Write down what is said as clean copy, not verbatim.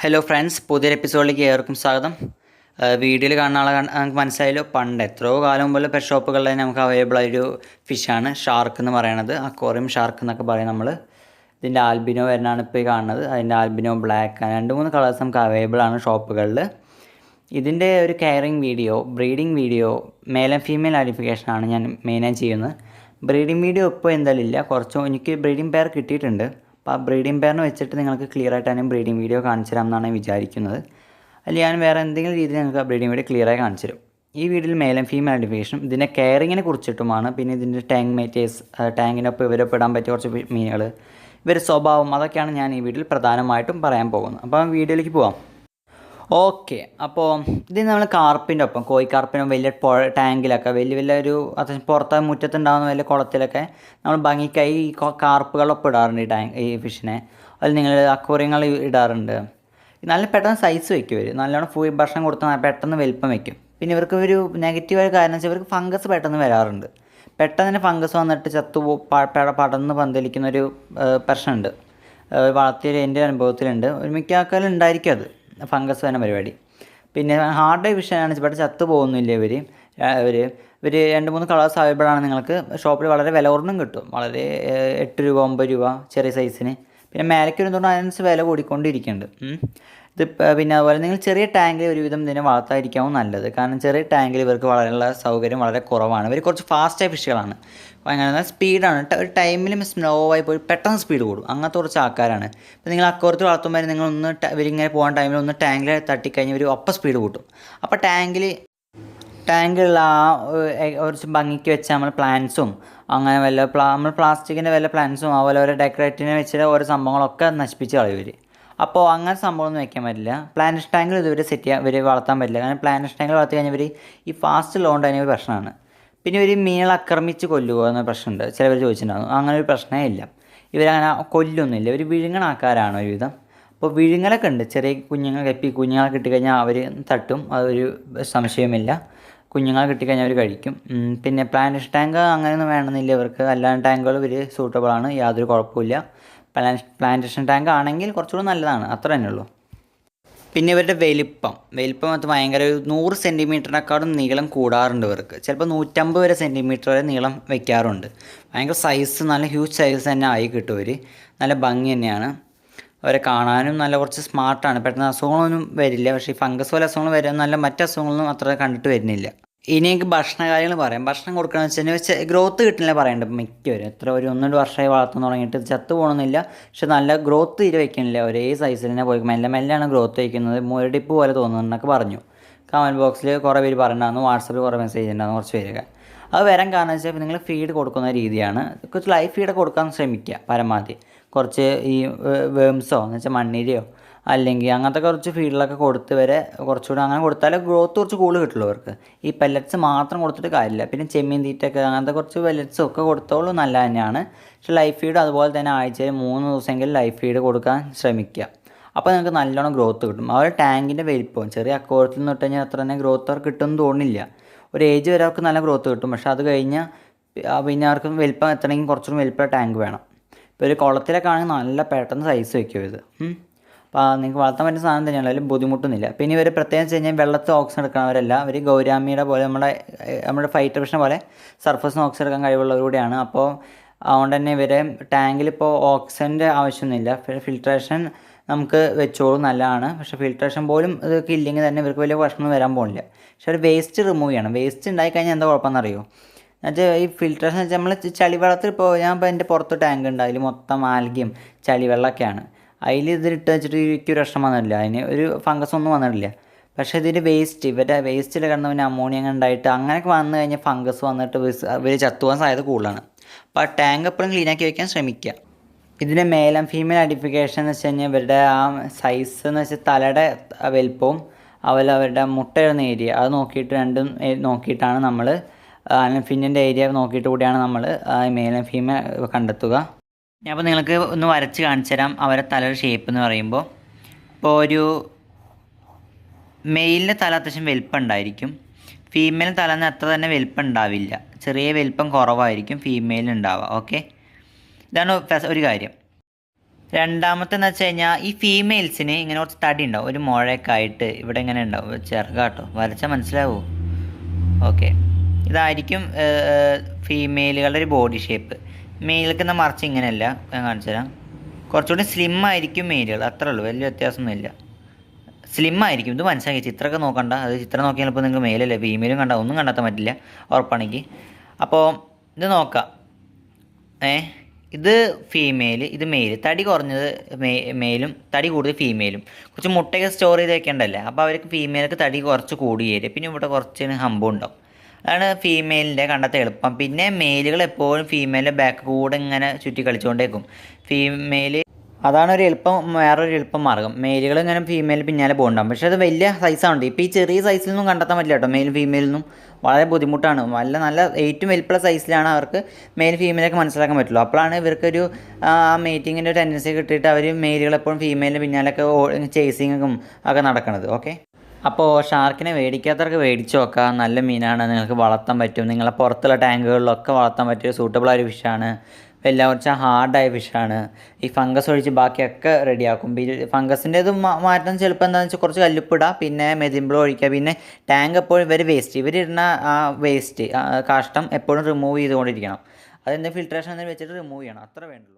Hello friends, പുതിയൊരു എപ്പിസോഡിലേക്ക് ഏവർക്കും സ്വാഗതം. വീഡിയോയിൽ കാണുന്ന ആളെ നമുക്ക് മനസ്സിലായല്ലോ, പണ്ട് എത്രയോ കാലം മുമ്പുള്ള പെറ്റ് ഷോപ്പുകളിൽ തന്നെ നമുക്ക് അവൈലബിൾ ആയൊരു ഫിഷാണ് ഷാർക്ക് എന്ന് പറയുന്നത്. അക്വേറിയം ഷാർക്ക് എന്നൊക്കെ പറയും നമ്മൾ. ഇതിൻ്റെ ആൽബിനോ വരുന്നതാണ് ഇപ്പോൾ ഈ കാണുന്നത്. അതിൻ്റെ ആൽബിനോ ബ്ലാക്ക് 2-3 കളേഴ്സ് നമുക്ക് അവൈലബിൾ ആണ് ഷോപ്പുകളിൽ. ഇതിൻ്റെ ഒരു caring video, breeding video, male and female ഐഡൻറ്റിഫിക്കേഷനാണ് ഞാൻ മെയിനായി ചെയ്യുന്നത്. ബ്രീഡിങ് വീഡിയോ ഇപ്പോൾ എന്തായാലും ഇല്ല, എനിക്ക് ബ്രീഡിംഗ് പെയർ കിട്ടിയിട്ടുണ്ട്. അപ്പോൾ ആ ബ്രീഡിംഗ് പെയറിനെ വെച്ചിട്ട് നിങ്ങൾക്ക് ക്ലിയർ ആയിട്ട് തന്നെ ബ്രീഡിംഗ് വീഡിയോ കാണിച്ചു തരാമെന്നാണ് ഞാൻ വിചാരിക്കുന്നത്. അല്ലെങ്കിൽ ഞാൻ വേറെ എന്തെങ്കിലും രീതിയിൽ നിങ്ങൾക്ക് ആ ബ്രീഡിംഗ് വീഡിയോ ക്ലിയറായി കാണിച്ചു തരും. ഈ വീഡിയോയിൽ മെയിൽ ആൻഡ് ഫീമെയിൽ ഐഡൻറ്റിഫിക്കേഷനും ഇതിൻ്റെ കെയറിങ്ങിനെ കുറിച്ചിട്ടുമാണ്. പിന്നെ ഇതിൻ്റെ ടാങ്ക് മേറ്റേഴ്സ്, ടാങ്കിനൊപ്പം ഇവരൊപ്പം ഇടാൻ പറ്റിയ കുറച്ച് മീനുകൾ, ഇവരുടെ സ്വഭാവം, അതൊക്കെയാണ് ഞാൻ ഈ വീഡിയോയിൽ പ്രധാനമായിട്ടും പറയാൻ പോകുന്നത്. അപ്പോൾ വീഡിയോയിലേക്ക് പോകാം. ഓക്കെ, അപ്പോൾ ഇത് നമ്മൾ കാർപ്പിൻ്റെ ഒപ്പം, കോഴിക്കാർപ്പിനും വലിയ ടാങ്കിലൊക്കെ വലിയ ഒരു അത്യാവശ്യം പുറത്ത് മുറ്റത്തുണ്ടാകുന്ന വലിയ കുളത്തിലൊക്കെ നമ്മൾ ഭംഗിക്കായി ഈ കാർപ്പുകളൊപ്പം ഇടാറുണ്ട്. ഈ ഫിഷിനെ അതിൽ നിങ്ങൾ അക്വേറിയങ്ങൾ ഇടാറുണ്ട്. നല്ല പെട്ടെന്ന് സൈസ് വയ്ക്കും ഇവർ, നല്ലോണം ഭക്ഷണം കൊടുത്താൽ പെട്ടെന്ന് വലിപ്പം വയ്ക്കും. പിന്നെ ഇവർക്ക് ഒരു നെഗറ്റീവായ കാരണം വെച്ചാൽ ഇവർക്ക് ഫംഗസ് പെട്ടെന്ന് വരാറുണ്ട്. പെട്ടെന്ന് തന്നെ ഫംഗസ് വന്നിട്ട് പടന്ന് പന്തലിക്കുന്നൊരു പ്രശ്നമുണ്ട്. വളർത്തിയൊരു എൻ്റെ അനുഭവത്തിലുണ്ട്. ഒരു മിക്ക ആൾക്കാരും ഉണ്ടായിരിക്കും അത് ഫംഗസ് വരുന്ന പരിപാടി. പിന്നെ ഹാർഡ് വിഷയമാണ്, ഇവിടെ ചത്തു പോകുന്നില്ല ഇവർ 2-3 കളേഴ്സ് അവൈലബിൾ ആണ്. നിങ്ങൾക്ക് ഷോപ്പിൽ വളരെ വില കുറഞ്ഞും കിട്ടും, വളരെ 8 രൂപ 9 രൂപ ചെറിയ സൈസിന്. പിന്നെ മേലേക്ക് വരുന്നതുകൊണ്ട് അതിനനുസരിച്ച് വില കൂടിക്കൊണ്ടിരിക്കുന്നുണ്ട്. ഇത് പിന്നെ അതുപോലെ നിങ്ങൾ ചെറിയ ടാങ്കിൽ ഒരുവിധം ഇതിനെ വളർത്താതിരിക്കാവും നല്ലത്. കാരണം ചെറിയ ടാങ്കിൽ ഇവർക്ക് വളരെയുള്ള സൗകര്യം വളരെ കുറവാണ്. ഇവർ കുറച്ച് ഫാസ്റ്റായ ഫിഷുകളാണ്. അപ്പോൾ അങ്ങനെ സ്പീഡാണ്, ഒരു ടൈമിലും സ്ലോ ആയി പോയി പെട്ടെന്ന് സ്പീഡ് കൂടും. അങ്ങനത്തെ കുറച്ച് ആൾക്കാരാണ്. ഇപ്പോൾ നിങ്ങൾ അക്വേറിയത്തിൽ വളർത്തുമ്പോൾ നിങ്ങളൊന്ന് ഇവരിങ്ങനെ പോകാൻ ടൈമിൽ ഒന്ന് ടാങ്കിൽ തട്ടിക്കഴിഞ്ഞാൽ ഒരു ഒപ്പം സ്പീഡ് കൂട്ടും. അപ്പോൾ ടാങ്കിലുള്ള കുറച്ച് ഭംഗിക്ക് വെച്ച നമ്മൾ പ്ലാന്റ്സും അങ്ങനെ നമ്മൾ പ്ലാസ്റ്റിക്കിൻ്റെ വല്ല പ്ലാന്റ്സും അതുപോലെ ഓരോ ഡെക്കറേറ്റീവിനെ വെച്ചിട്ട് ഓരോ സംഭവങ്ങളൊക്കെ നശിപ്പിച്ച് കളയും. അപ്പോൾ അങ്ങനെ സംഭവമൊന്നും വെക്കാൻ പറ്റില്ല. പ്ലാന്റ് ടാങ്കിൽ ഇതുവരെ വളർത്താൻ പറ്റില്ല. കാരണം പ്ലാന്റ് ടാങ്കിൽ വളർത്തി കഴിഞ്ഞാൽ ഈ ഫാസ്റ്റ് ഉള്ളതുകൊണ്ട് അതിന് ഒരു പ്രശ്നമാണ്. പിന്നെ ഒരു മീനുകളെ ആക്രമിച്ച് കൊല്ലുക എന്ന പ്രശ്നമുണ്ട്, ചിലവർ ചോദിച്ചിട്ടുണ്ടാകും. അങ്ങനെ ഒരു പ്രശ്നമേ ഇല്ല, ഇവരങ്ങനെ കൊല്ലൊന്നുമില്ല. ഇവർ വിഴുങ്ങണ ആൾക്കാരാണ് ഒരുവിധം. അപ്പോൾ വിഴുങ്ങലൊക്കെ ഉണ്ട്. ചെറിയ കുഞ്ഞുങ്ങളെ കിട്ടിക്കഴിഞ്ഞാൽ അവർ തട്ടും, അതൊരു സംശയമില്ല. കുഞ്ഞുങ്ങളെ കിട്ടിക്കഴിഞ്ഞാൽ അവർ കഴിക്കും. പിന്നെ പ്ലാന്റ് ടാങ്ക് അങ്ങനെയൊന്നും വേണമെന്നില്ല ഇവർക്ക്. അല്ലാണ്ട് ടാങ്കുകൾ ഇവർ സൂട്ടബിളാണ്, യാതൊരു കുഴപ്പമില്ല. പ്ലാന്റേഷൻ ടാങ്ക് ആണെങ്കിൽ കുറച്ചുകൂടി നല്ലതാണ്, അത്ര തന്നെ ഉള്ളൂ. പിന്നെ ഇവരുടെ വലിപ്പം അത് ഭയങ്കര 100 സെൻറ്റിമീറ്ററിനെക്കാളും നീളം കൂടാറുണ്ട് ഇവർക്ക്. ചിലപ്പോൾ 150 വരെ സെൻറ്റിമീറ്റർ വരെ നീളം വയ്ക്കാറുണ്ട്. ഭയങ്കര സൈസ്, നല്ല ഹ്യൂജ് സൈസ് തന്നെ ആയി കിട്ടും ഇവർ. നല്ല ഭംഗി തന്നെയാണ്. അവരെ കാണാനും നല്ല കുറച്ച് സ്മാർട്ടാണ്. പെട്ടെന്ന് അസുഖങ്ങളൊന്നും വരില്ല. പക്ഷേ ഈ ഫംഗസ് പോലെ അസുഖങ്ങൾ വരാൻ നല്ല മറ്റ് അസുഖങ്ങളൊന്നും അത്ര കണ്ടിട്ട് വരുന്നില്ല. ഇനി എനിക്ക് ഭക്ഷണ കാര്യങ്ങൾ പറയാം. ഭക്ഷണം കൊടുക്കുകയെന്ന് വെച്ചാൽ ഗ്രോത്ത് കിട്ടുന്നില്ല പറയേണ്ടത് മിക്കവരും. എത്ര ഒരു 1-2 വർഷമായി വളർത്താൻ തുടങ്ങിയിട്ട് ചത്തു പോകണമെന്നില്ല, പക്ഷെ നല്ല ഗ്രോത്ത് തീരെ വയ്ക്കുന്നില്ല. ഒരേ സൈസിൽ തന്നെ പോയി മെല്ലെയാണ് ഗ്രോത്ത് വയ്ക്കുന്നത്. മുരടിപ്പ് പോലെ തോന്നുന്നതെന്നൊക്കെ പറഞ്ഞു. കമൻറ്റ് ബോക്സിൽ കുറേ പേര് പറഞ്ഞിട്ടുണ്ടായിരുന്നു, വാട്സപ്പിൽ കുറേ മെസ്സേജ് ഉണ്ടായിരുന്നു കുറച്ച് പേരൊക്കെ. അത് വരാൻ കാരണം വെച്ചാൽ നിങ്ങൾ ഫീഡ് കൊടുക്കുന്ന രീതിയാണ്. കുറച്ച് ലൈഫ് ഫീഡ് കൊടുക്കാൻ ശ്രമിക്കുക പരമാവധി. കുറച്ച് ഈ വേംസോ എന്ന് വെച്ചാൽ മണ്ണിരയോ അല്ലെങ്കിൽ അങ്ങനത്തെ കുറച്ച് ഫീഡിലൊക്കെ കൊടുത്ത് വരെ കുറച്ചുകൂടി അങ്ങനെ കൊടുത്താലേ ഗ്രോത്ത് കുറച്ച് കൂടുതൽ കിട്ടുള്ളൂ അവർക്ക്. ഈ പെല്ലറ്റ്സ് മാത്രം കൊടുത്തിട്ട് കാര്യമില്ല. പിന്നെ ചെമ്മീൻ തീറ്റൊക്കെ അങ്ങനത്തെ കുറച്ച് പെല്ലറ്റ്സും ഒക്കെ കൊടുത്തോളൂ, നല്ല തന്നെയാണ്. പക്ഷേ ലൈഫ് ഫീഡ് അതുപോലെ തന്നെ ആഴ്ചയിൽ 3 ദിവസമെങ്കിലും ലൈഫ് ഫീഡ് കൊടുക്കാൻ ശ്രമിക്കുക. അപ്പോൾ നിങ്ങൾക്ക് നല്ലോണം ഗ്രോത്ത് കിട്ടും. അവർ ടാങ്കിൻ്റെ വലിപ്പം ചെറിയ അക്വേറിയത്തിൽ നിന്ന് ഇട്ട് കഴിഞ്ഞാൽ അത്ര തന്നെ ഗ്രോത്ത് അവർക്ക് കിട്ടുമെന്ന് തോന്നുന്നില്ല. ഒരു ഏജ് വരെ അവർക്ക് നല്ല ഗ്രോത്ത് കിട്ടും. പക്ഷേ അത് കഴിഞ്ഞാൽ പിന്നെ അവർക്ക് വലിപ്പം എത്തണമെങ്കിൽ കുറച്ചുകൂടി വലിപ്പം ടാങ്ക് വേണം. ഇപ്പോൾ ഒരു കുളത്തിലൊക്കെ ആണെങ്കിൽ നല്ല പെട്ടെന്ന് സൈസ് വയ്ക്കും ഇത്. അപ്പോൾ നിങ്ങൾക്ക് വളർത്താൻ പറ്റുന്ന സാധനം തന്നെയാണ്, അതിൽ ബുദ്ധിമുട്ടൊന്നുമില്ല. പിന്നെ ഇവർ പ്രത്യേകം വെച്ച് കഴിഞ്ഞാൽ വെള്ളത്തിൽ ഓക്സിജൻ എടുക്കണവരല്ല. അവർ ഗൗരാമിയുടെ പോലെ നമ്മുടെ ഫൈറ്റർ ഫിഷിനെ പോലെ സർഫസിന് ഓക്സിജൻ എടുക്കാൻ കഴിവുള്ളവരുകൂടിയാണ്. അപ്പോൾ അതുകൊണ്ട് തന്നെ ഇവരെ ടാങ്കിലിപ്പോൾ ഓക്സിജൻ്റെ ആവശ്യമൊന്നുമില്ല. ഫിൽട്രേഷൻ നമുക്ക് വെച്ചോളും, നല്ലതാണ്. പക്ഷേ ഫിൽട്രേഷൻ പോലും ഇതൊക്കെ ഇല്ലെങ്കിൽ തന്നെ ഇവർക്ക് വലിയ പ്രശ്നം വരാൻ പോകുന്നില്ല. പക്ഷേ ഒരു വേസ്റ്റ് റിമൂവ് ചെയ്യണം. വേസ്റ്റ് ഉണ്ടായിക്കഴിഞ്ഞാൽ എന്താ കുഴപ്പമെന്നറിയോ? എന്നുവെച്ചാൽ ഈ ഫിൽട്രേഷൻ വെച്ചാൽ നമ്മൾ ചളിവെള്ളത്തിൽ ഞാൻ എൻ്റെ പുറത്ത് ടാങ്ക് ഉണ്ട്, അതിൽ മൊത്തം ആൽഗയും ചളിവെള്ളമൊക്കെയാണ്. അതിൽ ഇതിലിട്ട് വെച്ചിട്ട് എനിക്ക് ഒരു പ്രശ്നം വന്നിട്ടില്ല, അതിന് ഒരു ഫംഗസ് ഒന്നും വന്നിട്ടില്ല. പക്ഷേ ഇതിൻ്റെ ഇവരുടെ വേസ്റ്റിൽ കിടന്ന പിന്നെ അമോണിയ ഉണ്ടായിട്ട് അങ്ങനെയൊക്കെ വന്നു കഴിഞ്ഞാൽ ഫംഗസ് വന്നിട്ട് ഇവർ ചത്തുപോകാൻ സാധ്യത കൂടുതലാണ്. അപ്പോൾ ആ ടാങ്ക് എപ്പോഴും ക്ലീനാക്കി വയ്ക്കാൻ ശ്രമിക്കുക. ഇതിൻ്റെ മെയിൽ ആൻഡ് ഫീമെയിൽ ഐഡൻറ്റിഫിക്കേഷൻ എന്ന് വെച്ച് കഴിഞ്ഞാൽ ഇവരുടെ ആ സൈസ് എന്ന് വെച്ചാൽ തലയുടെ വലിപ്പവും അതുപോലെ അവരുടെ മുട്ടയിടുന്ന ഏരിയ അത് നോക്കിയിട്ട് രണ്ടും നോക്കിയിട്ടാണ് നമ്മൾ ഫിന്നിൻ്റെ ഏരിയ നോക്കിയിട്ട് കൂടിയാണ് നമ്മൾ മെയിൽ ആൻഡ് ഫീമെയിൽ കണ്ടെത്തുക. ഞാൻ അപ്പോൾ നിങ്ങൾക്ക് ഒന്ന് വരച്ച് കാണിച്ചു തരാം അവരെ തലയുടെ ഷേപ്പ് എന്ന് പറയുമ്പോൾ. ഇപ്പോൾ ഒരു മെയിലിൻ്റെ തല അത്യാവശ്യം വലിപ്പം ഉണ്ടായിരിക്കും, ഫീമെയിൽ തലന്ന് അത്ര തന്നെ വലിപ്പം ഉണ്ടാവില്ല, ചെറിയ വലിപ്പം കുറവായിരിക്കും ഫീമെയിൽ ഉണ്ടാവുക. ഓക്കെ, ഇതാണ് ഒരു കാര്യം. രണ്ടാമത്തെന്ന് വെച്ച് കഴിഞ്ഞാൽ ഈ ഫീമെയിൽസിന് ഇങ്ങനെ കുറച്ച് തടി ഉണ്ടാവും, ഒരു മുഴയൊക്കെ ആയിട്ട് ഇവിടെ ഇങ്ങനെ ഉണ്ടാവും, ചെറുകാട്ടോ വരച്ചാൽ മനസ്സിലാവൂ. ഓക്കെ, ഇതായിരിക്കും ഫീമെയിലുകളുടെ ഒരു ബോഡി ഷേപ്പ്. മെയിലുകൾക്ക് എന്നാൽ മറിച്ച് ഇങ്ങനെയല്ല, ഞാൻ കാണിച്ചു തരാം. കുറച്ചുകൂടി സ്ലിം ആയിരിക്കും മെയിലുകൾ, അത്രേ ഉള്ളൂ, വലിയ വ്യത്യാസമൊന്നുമില്ല. സ്ലിം ആയിരിക്കും, ഇത് മനസ്സിലാക്കി. ചിത്രമൊക്കെ നോക്കണ്ട, അത് ചിത്രം നോക്കിയാൽ ഇപ്പോൾ നിങ്ങൾക്ക് മെയിലല്ലേ ഫീമെയിലും കണ്ട ഒന്നും കണ്ടെത്താൻ പറ്റില്ല ഉറപ്പാണെങ്കിൽ. അപ്പോൾ ഇത് നോക്കാം. ഇത് ഫീമെയിൽ, ഇത് മെയിൽ. തടി കുറഞ്ഞത് മെയിലും തടി കൂടുതൽ ഫീമെയിലും. കുറച്ച് മുട്ടയൊക്കെ സ്റ്റോർ ചെയ്ത് വെക്കേണ്ടല്ലേ, അപ്പോൾ അവർക്ക് ഫീമെയിലേക്ക് തടി കുറച്ച് കൂടി തരും. പിന്നെ ഇവിടെ കുറച്ച് ഹമ്പും ഉണ്ടാവും. അതാണ് ഫീമെയിലിൻ്റെ കണ്ടെത്താൻ എളുപ്പം. പിന്നെ മെയിലുകൾ എപ്പോഴും ഫീമെയിലിൻ്റെ ബാക്ക് കൂടെ ഇങ്ങനെ ചുറ്റി കളിച്ചുകൊണ്ടേക്കും. ഫീമെയിൽ അതാണ് ഒരു എളുപ്പം, വേറൊരു എളുപ്പം മാർഗ്ഗം. മെയിലുകൾ ഇങ്ങനെ ഫീമെയിൽ പിന്നാലെ പോകണ്ടാവും. പക്ഷേ അത് വലിയ സൈസാണ്. ഇപ്പോൾ ഈ ചെറിയ സൈസിൽ നിന്നും കണ്ടെത്താൻ പറ്റില്ല കേട്ടോ, മെയിൽ ഫീമെയിലിൽ നിന്നും വളരെ ബുദ്ധിമുട്ടാണ്. നല്ല ഏറ്റവും വലിപ്പമുള്ള സൈസിലാണ് അവർക്ക് മെയിൽ ഫീമെയിലൊക്കെ മനസ്സിലാക്കാൻ പറ്റുള്ളൂ. അപ്പോഴാണ് ഇവർക്കൊരു മീറ്റിങ്ങിൻ്റെ ഒരു ടെൻഡൻസി കിട്ടിയിട്ട് അവർ മെയിലുകൾ എപ്പോഴും ഫീമെയിലിന് പിന്നാലൊക്കെ ചേസിങ്ങും ഒക്കെ നടക്കുന്നത്. ഓക്കെ, അപ്പോൾ ഷാർക്കിനെ മേടിക്കാത്തവർക്ക് മേടിച്ച് നോക്കാം. നല്ല മീനാണ്, നിങ്ങൾക്ക് വളർത്താൻ പറ്റും. നിങ്ങളെ പുറത്തുള്ള ടാങ്കുകളിലൊക്കെ വളർത്താൻ പറ്റിയ സൂട്ടബിളായ ഒരു ഫിഷാണ്. എല്ലാം വെച്ചാൽ ഹാർഡായ ഫിഷാണ്. ഈ ഫംഗസ് ഒഴിച്ച് ബാക്കിയൊക്കെ റെഡിയാക്കും. ഫംഗസിൻ്റെ ഇത് മാറ്റാൻ ചിലപ്പോൾ എന്താണെന്ന് വെച്ചാൽ കുറച്ച് കല്ലുപ്പിടുക, പിന്നെ മെതിമ്പിൾ ഒഴിക്കുക. പിന്നെ ടാങ്ക് എപ്പോഴും ഇവരിടുന്ന ആ വേസ്റ്റ് കാഷ്ടം എപ്പോഴും റിമൂവ് ചെയ്തുകൊണ്ടിരിക്കണം. അതെന്തെങ്കിലും ഫിൽട്രേഷൻ എന്തെങ്കിലും വെച്ചിട്ട് റിമൂവ് ചെയ്യണം, അത്ര വേണ്ടുള്ളൂ.